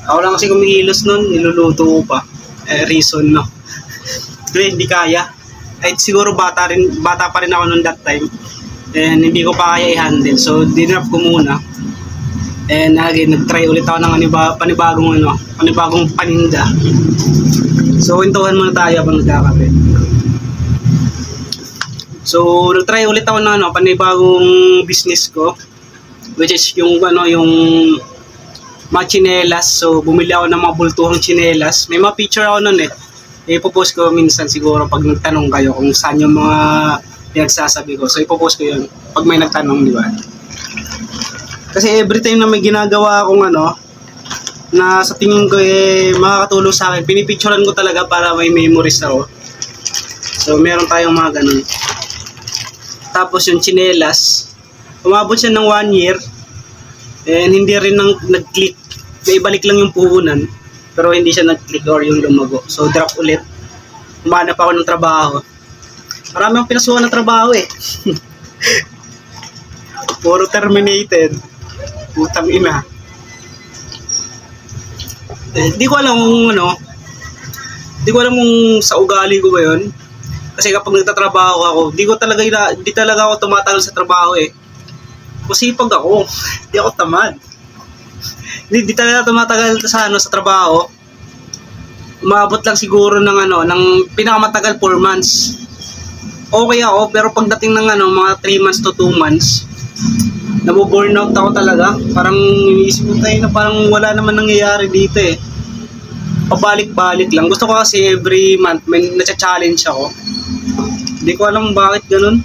Ako lang kasi kumikilos nun, niluluto ko pa. Reason, no? Kasi hindi kaya. Ay siguro bata pa rin ako noon that time. And hindi ko pa kaya i-handle. So, dinrap ko muna. And again, nag-try ulit ako ng panibagong paninda. So, kwentuhan muna tayo habang nagkakape. So, nag-try ulit ako ng panibagong business ko, which is yung mga tsinelas. So, bumili ako ng mga bultuhang tsinelas. May mga picture ako nun eh. Ipopost ko minsan siguro pag nagtanong kayo kung saan yung mga pinagsasabi ko. So, ipopost ko yun pag may nagtanong, di ba? Kasi every time na may ginagawa akong na sa tingin ko makakatulong sa akin, pinipicturean ko talaga para may memories ako. So, meron tayong mga ganun. Tapos yung tsinelas, umabot siya ng 1 year and hindi rin nag-click. May ibalik lang yung puhunan pero hindi siya nag-click or yung lumago. So drop ulit. Umanap ako ng trabaho. Marami akong pinasuhan ng trabaho eh. Puro terminated. Putang ina. Di ko alam kung di ko alam kung sa ugali ko ba yun. Kasi kapag nagtatrabaho ako, di talaga ako tumatagal sa trabaho eh. Masipag ako. Di ako tamad. Di talaga tumatagal sa trabaho. Umabot lang siguro ng pinakamatagal 4 months. Okay ako, pero pagdating ng mga 3 months to 2 months, nabu-burnout ako talaga. Parang iniisip ko tayo na parang wala naman nangyayari dito eh. Pabalik-balik lang. Gusto ko kasi every month may na-challenge ako. Hindi ko alam bakit ganun.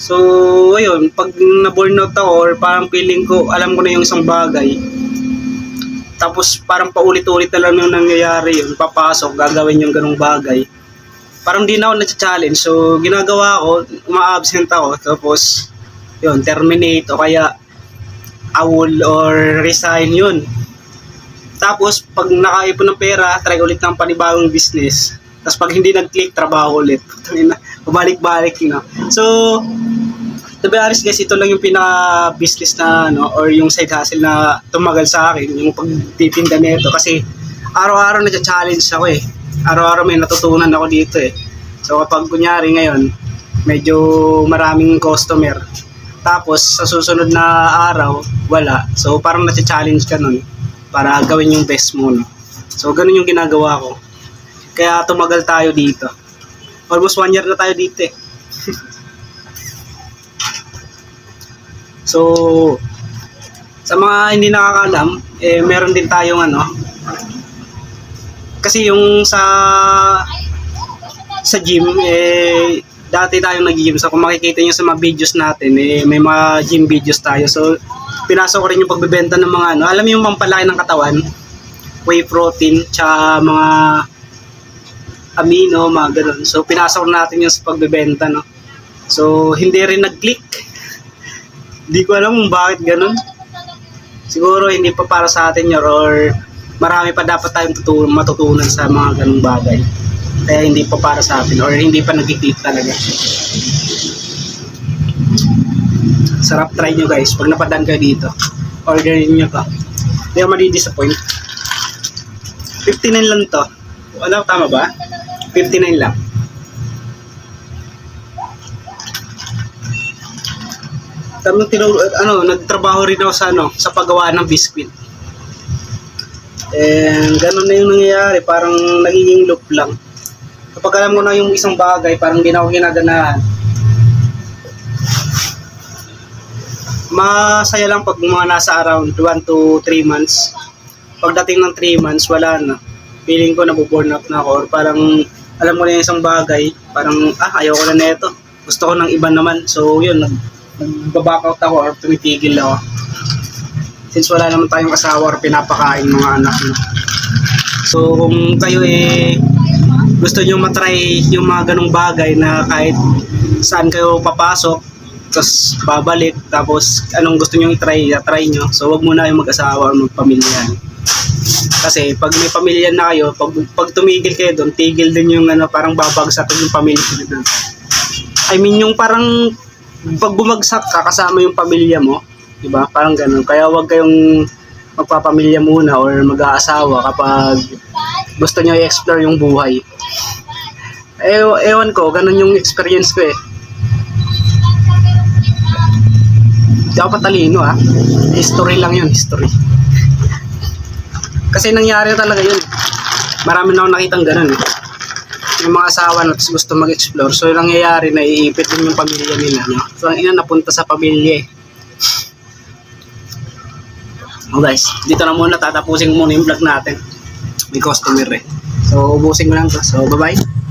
So, ayun, pag na-burnout ako or parang feeling ko, alam ko na yung isang bagay. Tapos parang paulit-ulit na lang yung nangyayari yun. Papasok, gagawin yung ganung bagay. Parang di na ako na-challenge. So, ginagawa ko, uma-absent ako. Tapos, yun, terminate o kaya awol or resign yun. Tapos, pag nakaipon ng pera, try ulit ng panibagong business. Tapos pag hindi nag-click, trabaho ulit. Pabalik-balik yun. So, to be honest guys, ito lang yung pinaka-business na or yung side hustle na tumagal sa akin, yung pagtitinda nito. Kasi araw-araw na-challenge ako eh. Araw-araw may natutunan ako dito eh. So kapag kunyari ngayon, medyo maraming customer. Tapos sa susunod na araw, wala. So parang na-challenge ka nun para gawin yung best mo. No? So ganun yung ginagawa ko. Kaya tumagal tayo dito. Almost 1 year na tayo dito eh. So, sa mga hindi nakakaalam, meron din tayong kasi yung sa gym, dati tayong nag-gym. So, kung makikita nyo sa mga videos natin, may mga gym videos tayo. So, pinasok ko rin yung pagbebenta ng mga alam mo yung pampalaki ng katawan, whey protein, tsaka mga amino, mga ganun. So, pinasok natin yung sa pagbebenta, no? So, hindi rin nag-click. Hindi ko alam kung bakit ganun. Siguro hindi pa para sa atin yun or marami pa dapat tayong matutunan sa mga ganung bagay. Kaya hindi pa para sa atin or hindi pa nag-click talaga. Sarap try nyo guys. Pag napadaan kayo dito, orderin nyo to. Hindi ako madi-disappoint. 59 lang to. Wala, tama ba? 59 lang. Nagtrabaho rin ako sa paggawa ng biscuit. And ganun na yung nangyayari, parang nagiging loop lang. Kapag alam mo na yung isang bagay, parang di na ako ginaganahan. Masaya lang pag mga nasa around 1 to 3 months. Pagdating ng 3 months, wala na. Feeling ko nabuburn out na ako or parang alam mo na yung isang bagay, parang ayaw ko na nito. Gusto ko ng iba naman. So yun, nagbaback out ako or tumitigil ako. Since wala naman tayong asawa or pinapakain mga anak mo. So kung kayo gusto nyo matry yung mga ganong bagay na kahit saan kayo papasok, tapos babalik, tapos anong gusto nyo i-try nyo. So wag muna kayong mag-asawa or magpamilya. Kasi pag may pamilya na kayo, pag tumigil kayo doon, tigil din yung parang babagsak yung pamilya doon. I mean yung parang pag bumagsak ka kasama yung pamilya mo, di ba? Parang gano'n. Kaya wag kayong magpapamilya muna or mag-aasawa kapag gusto nyo i-explore yung buhay. Ewan ko, ganun yung experience ko eh. Hindi ako patalino history lang yun, history. Kasi nangyari talaga yun. Marami na akong nakitang ganun eh. Yung mga asawa na gusto mag-explore. So yung nangyayari na iipit din yung pamilya nila. No? So ang ina napunta sa pamilya eh. Oh guys, dito na muna tatapusin muna yung vlog natin. May customer eh. So ubusin ko lang to. So bye bye.